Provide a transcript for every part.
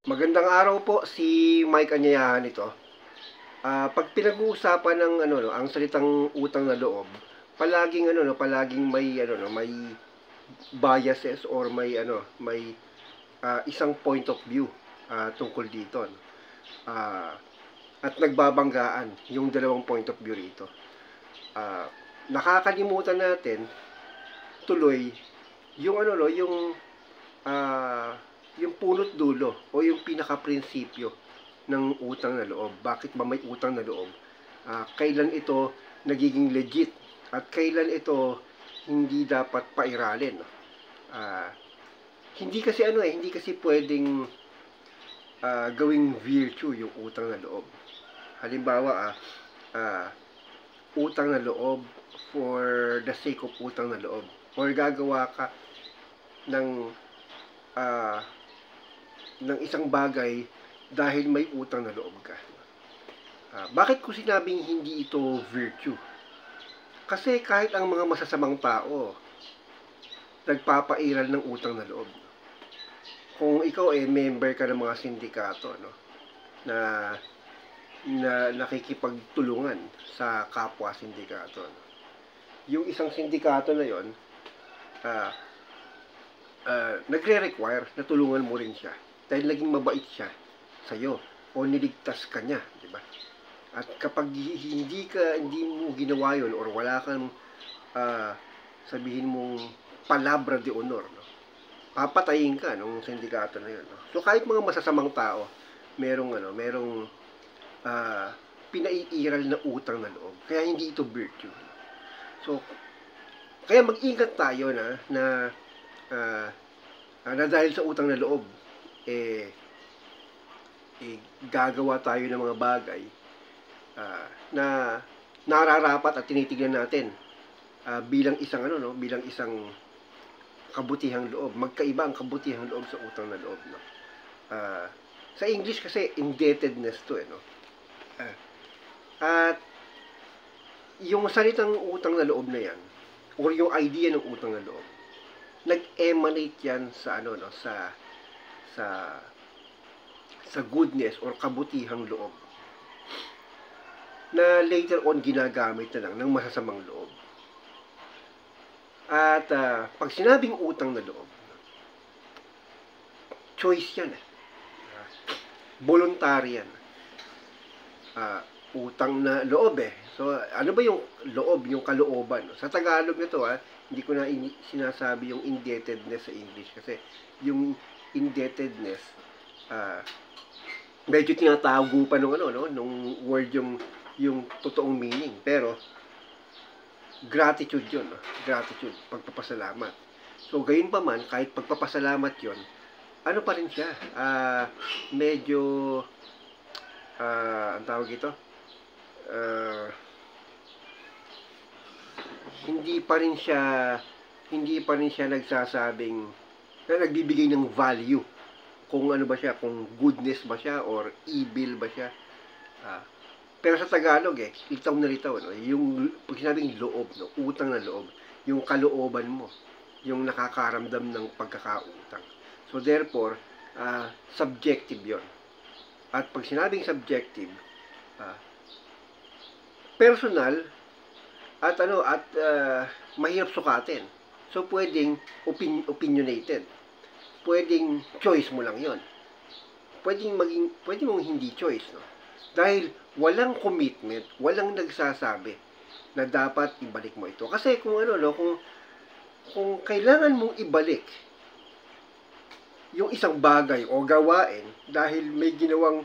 Magandang araw po, si Mike Anyayahan ito. Pag pinag-uusapan ng ano no, ang salitang utang na loob, palaging ano no, palaging may ano no, may biases or may isang point of view tungkol dito. No? Ah, at nagbabanggaan yung dalawang point of view rito. Ah, Nakakalimutan natin tuloy yung ano no, ah, yung punot dulo o yung pinaka-prinsipyo ng utang na loob. Bakit ba may utang na loob? Kailan ito nagiging legit at kailan ito hindi dapat pairalin. No? Ah, hindi kasi pwedeng gawing virtue yung utang na loob. Halimbawa, ah, utang na loob for the sake of utang na loob. Or gagawa ka ng ah, ng isang bagay dahil may utang na loob ka. Bakit ko sinabing hindi ito virtue? Kasi kahit ang mga masasamang tao, nagpapairal ng utang na loob. Kung ikaw member ka ng mga sindikato, no, na nakikipagtulungan sa kapwa sindikato, no, yung isang sindikato na yon, nagre-require na tulungan mo rin siya dahil naging mabait siya sa'yo o niligtas ka niya, di ba? At kapag hindi mo ginawa yon or wala kang sabihin mong palabra de honor, no? Papatayin ka nung sindikato na yun. No? So kahit mga masasamang tao, merong pinaiiral na utang na loob. Kaya hindi ito virtue. So kaya mag-ingat tayo na dahil sa utang na loob, eh, gagawa tayo ng mga bagay na nararapat at tinitignan natin bilang isang kabutihang loob. Magkaiba ang kabutihang loob sa utang na loob, no? Sa English kasi indebtedness to, no? At yung salitang utang na loob na yan or yung idea ng utang na loob, nag-emanate yan sa sa goodness or kabutihang loob na later on ginagamit na lang ng masasamang loob. At pag sinabing utang na loob, choice yan. Voluntary yan. Utang na loob eh. So, ano ba yung loob, yung kalooban? Sa Tagalog nito, hindi ko na sinasabi yung indebtedness sa English kasi yung indebtedness, medyo tinatago pa nung word yung totoong meaning. Pero, gratitude yun, no? Gratitude, pagpapasalamat. So, gayon pa man, kahit pagpapasalamat yun, ano pa rin siya? Medyo, ang tawag ito, hindi pa rin siya nagsasabing na nagbibigay ng value kung ano ba siya, kung goodness ba siya or evil ba siya. Pero sa Tagalog litaw na litaw, no? Yung pag sinabing loob, no, utang na loob, yung kalooban mo, yung nakakaramdam ng pagkakautang. So therefore, subjective 'yon. At pag sinabing subjective, personal at mahirap sukatin. So pwedeng opinionated. Pwedeng choice mo lang 'yon. Pwedeng mong hindi choice, no? Dahil walang commitment, walang nagsasabi na dapat ibalik mo ito. Kasi kung kung kailangan mong ibalik yung isang bagay o gawain dahil may ginawang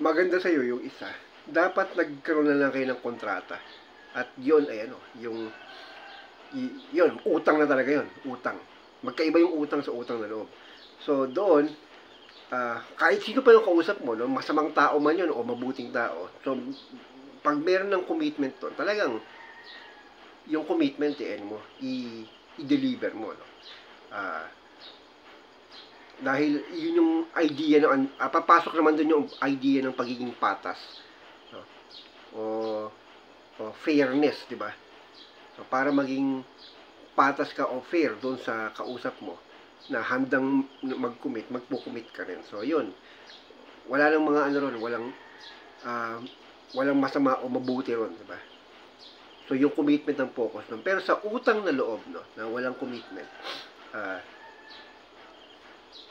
maganda sa iyo yung isa, dapat nagkaroon na lang kayo ng kontrata. At yun ay yun, utang na talaga yun, utang. Magkaiba yung utang sa utang na loob. So doon, kahit sino pa yung kausap mo, no, masamang tao man yun o mabuting tao, so pag meron ng commitment to, talagang yung commitment i-deliver mo, no? Dahil yun yung idea ng papasok naman doon yung idea ng pagiging patas, no? o fairness, di ba? So, para maging patas ka o fair doon sa kausap mo, na handang mag-commit, magpo-commit ka rin. So, yun. Wala nang mga ano ron, walang masama o mabuti ron, di ba? So, yung commitment ang focus nun. Pero sa utang na loob, no, na walang commitment,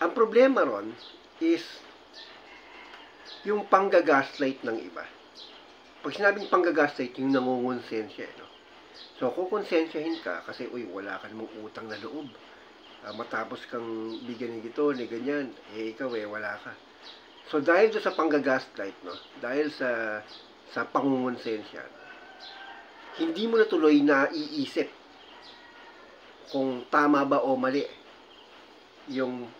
ang problema ron is yung panggagaslight ng iba. Pag sinabing panggagaslight, yung nangungonsensya, no? So, kukonsensyahin ka kasi, wala ka namang utang na loob. Matapos kang bigyan ng gito, ni ganyan, ikaw wala ka. So, dahil sa panggagaslight, no? Dahil sa pangungonsensya, hindi mo na tuloy na iisip kung tama ba o mali yung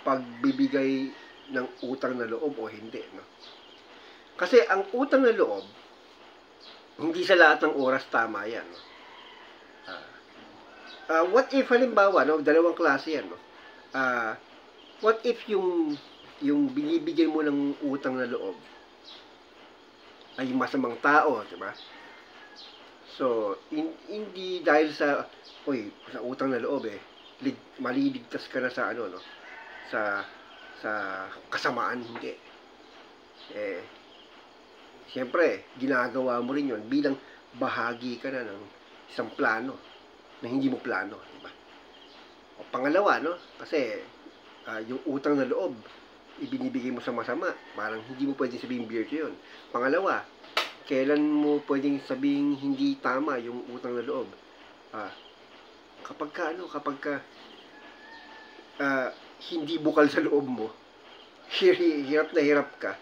pagbibigay ng utang na loob o hindi, no? Kasi ang utang na loob, hindi sa lahat ng oras tama yan, no? What if, halimbawa, no, dalawang klase yan, no? What if yung binibigyan mo ng utang na loob ay masamang tao, di ba? So, hindi dahil sa utang na loob, maliligtas ka na sa no? Sa kasamaan, hindi. Siyempre, ginagawa mo rin yon bilang bahagi ka na ng isang plano na hindi mo plano, di ba? O pangalawa, no? Kasi yung utang na loob, ibinibigay mo sa masama, parang hindi mo pwedeng sabihin virtue yun. Pangalawa, kailan mo pwedeng sabihin hindi tama yung utang na loob? Kapag hindi bukal sa loob mo, hirap na hirap ka,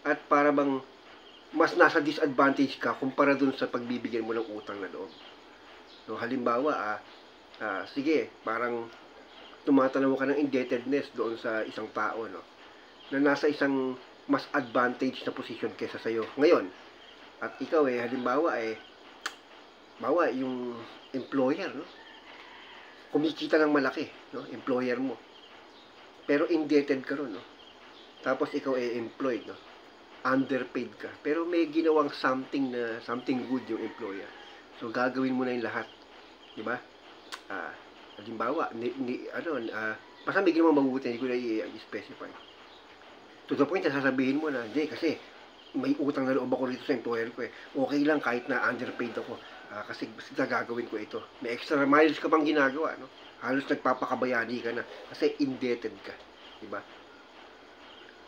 at para bang mas nasa disadvantage ka kumpara dun sa pagbibigyan mo ng utang na loob. No, halimbawa, sige, parang tumatanaw ka ng indebtedness doon sa isang tao, no, na nasa isang mas advantage na position kaysa sa'yo ngayon. At ikaw, halimbawa, yung employer, no, kumikita ng malaki, no, employer mo. Pero indebted ka ron, no. Tapos ikaw employed, no. Underpaid ka. Pero may ginawang something good yung employer. So, gagawin mo na yung lahat. Di ba? Halimbawa, basta may ginawang mabuti, hindi ko na i-specify. To the point na sasabihin mo na, hindi, kasi may utang na loob ako rito sa employer ko. Okay lang kahit na underpaid ako. Kasi gagawin ko ito. May extra miles ka pang ginagawa, no? Halos nagpapakabayani ka na. Kasi indebted ka. Di ba?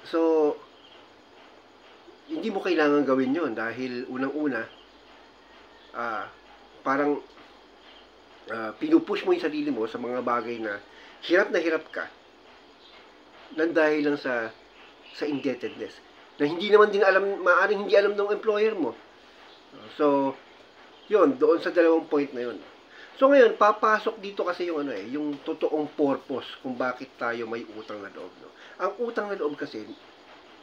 So, hindi mo kailangan gawin yon dahil unang-una, parang pinupush mo yung sarili mo sa mga bagay na hirap ka nang dahil lang sa indebtedness na hindi naman din maaaring hindi alam ng employer mo. So, yun, doon sa dalawang point na yun. So, ngayon, papasok dito kasi yung yung totoong purpose kung bakit tayo may utang na loob, no? Ang utang na loob kasi,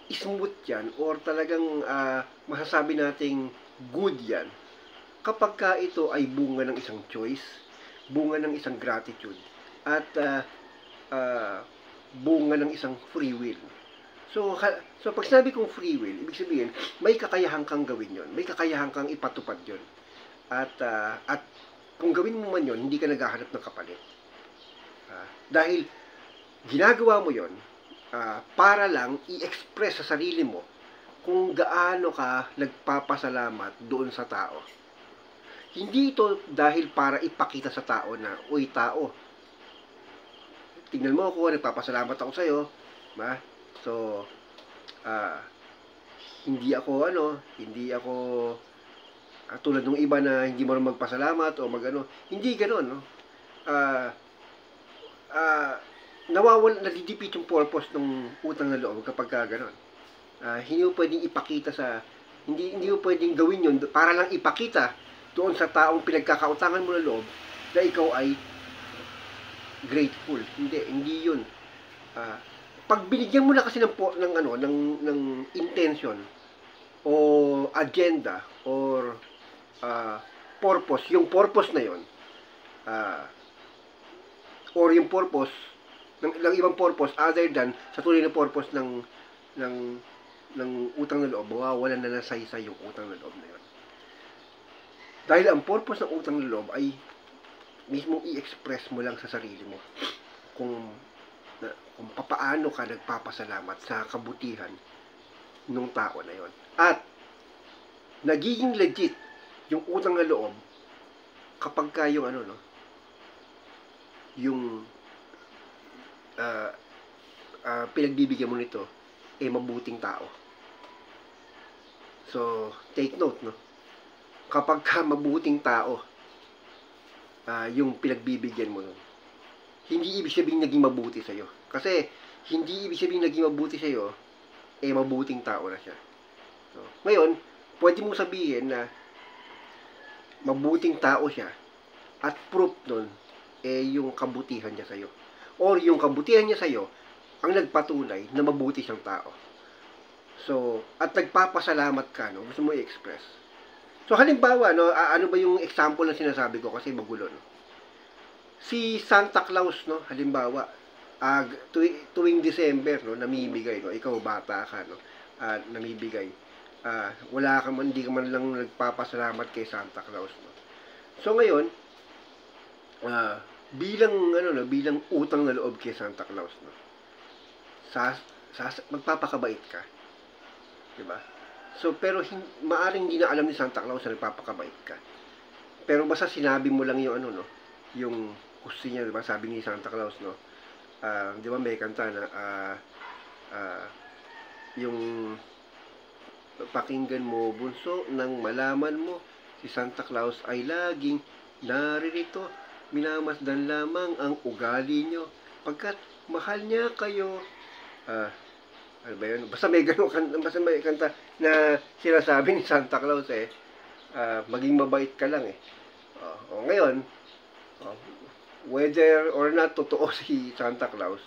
smooth yan or talagang masasabi nating good yan kapag ka ito ay bunga ng isang choice, bunga ng isang gratitude, at bunga ng isang free will. So pag sinabi kong free will, ibig sabihin, may kakayahan kang gawin yon, may kakayahan kang ipatupad yon, at kung gawin mo man yon, hindi ka naghahanap ng kapalit. Dahil ginagawa mo yon para lang i-express sa sarili mo kung gaano ka nagpapasalamat doon sa tao. Hindi ito dahil para ipakita sa tao na, uy tao, tingnan mo ako, nagpapasalamat ako sa'yo, ba? So, hindi ako tulad ng iba na hindi mo rin magpasalamat o hindi gano'n, no? Nadidipit yung purpose ng utang na loob kapag gano'n. Hindi mo pwedeng ipakita hindi mo pwedeng gawin yun para lang ipakita doon sa taong pinagkakautangan mo ng loob na ikaw ay grateful. Hindi yun. Pag binigyan mo na kasi ng intention o agenda or purpose, yung purpose na yun, or yung purpose ng ibang purpose other than sa tunay na purpose ng utang na loob, wala na nasaysa yung utang na loob na yun. Dahil ang purpose ng utang na loob ay mismo i-express mo lang sa sarili mo kung kung papaano ka nagpapasalamat sa kabutihan nung tao na yon. At nagiging legit yung utang na loob kapag ka yung yung pinagbibigyan mo nito mabuting tao. So, take note, no? Kapag ka mabuting tao yung pinagbibigyan mo nun, hindi ibig sabihin naging mabuti sa'yo. Kasi, hindi ibig sabihin naging mabuti sa'yo, mabuting tao na siya. So, ngayon, pwede mong sabihin na mabuting tao siya at proof nun, yung kabutihan niya sa'yo. Or yung kabutihan niya sa'yo, ang nagpatunay na mabuti siyang tao. So, at nagpapasalamat ka, no? Gusto mo i-express. So, halimbawa, no? Ano ba yung example na sinasabi ko? Kasi magulo, no? Si Santa Claus, no? Halimbawa, tuwing December, no? Namibigay, no? Ikaw, bata ka, no? Namibigay. Wala ka man, hindi ka man lang nagpapasalamat kay Santa Claus, no? So, ngayon, bilang utang na loob kay Santa Claus, no? Magpapakabait ka. Diba? So, pero maaring hindi na alam ni Santa Claus na nagpapakabait ka. Pero basta sinabi mo lang yung yung gusto niya, diba? Sabi ni Santa Claus, no? Di ba may kanta na yung pakinggan mo, bunso, nang malaman mo si Santa Claus ay laging naririto, minamasdan lamang ang ugali nyo pagkat mahal niya kayo. Ano ba yun? Basta may kanta na sinasabi ni Santa Claus maging mabait ka lang ngayon, whether or not totoo si Santa Claus,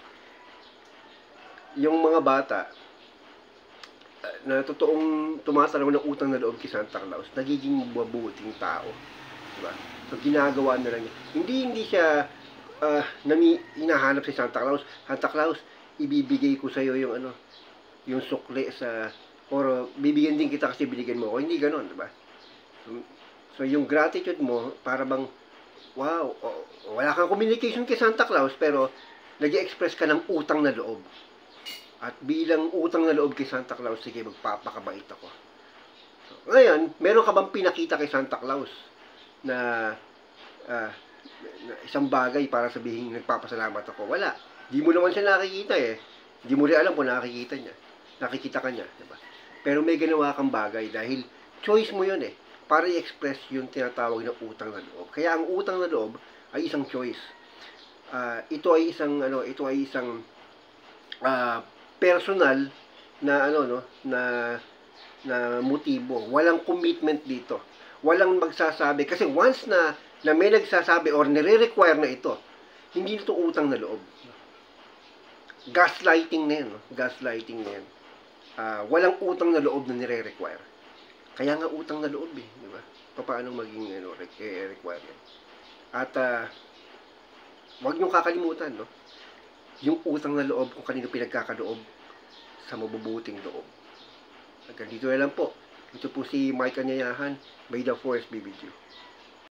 yung mga bata na totoong tumatanaw ng utang na loob kay Santa Claus, nagiging mabuting tao. Diba? So, ginagawa na lang niya. Hindi siya hinahanap si Santa Claus. Santa Claus, ibibigay ko sa'yo yung sukli or bibigyan din kita kasi binigyan mo ako. Hindi ganon, diba? So, yung gratitude mo, para bang, wow, wala kang communication kay Santa Claus, pero nag-express ka ng utang na loob. At bilang utang na loob kay Santa Claus, sige, magpapakabait ako. So, ngayon, meron ka bang pinakita kay Santa Claus na isang bagay para sabihin nagpapasalamat ako? Wala. Di mo naman siya nakikita Di mo rin alam kung nakikita ka niya, diba? Pero may ginawa kang bagay dahil choice mo yun para i-express yung tinatawag na utang na loob. Kaya ang utang na loob ay isang choice. Ito ay isang personal na na motibo. Walang commitment dito. Walang magsasabi kasi once na may nagsasabi or nire-require na ito, hindi ito utang na loob. Gaslighting na yan, no? Gaslighting na yan. Walang utang na loob na nire-require. Kaya nga utang na loob di ba? Paano maging require yan? At wag niyo kakalimutan, no? Yung utang na loob kung kanino pinagkakaloob sa mabubuting loob. Hanggang dito na lang po. Ito po si Mike Anyayahan. May the force be with you.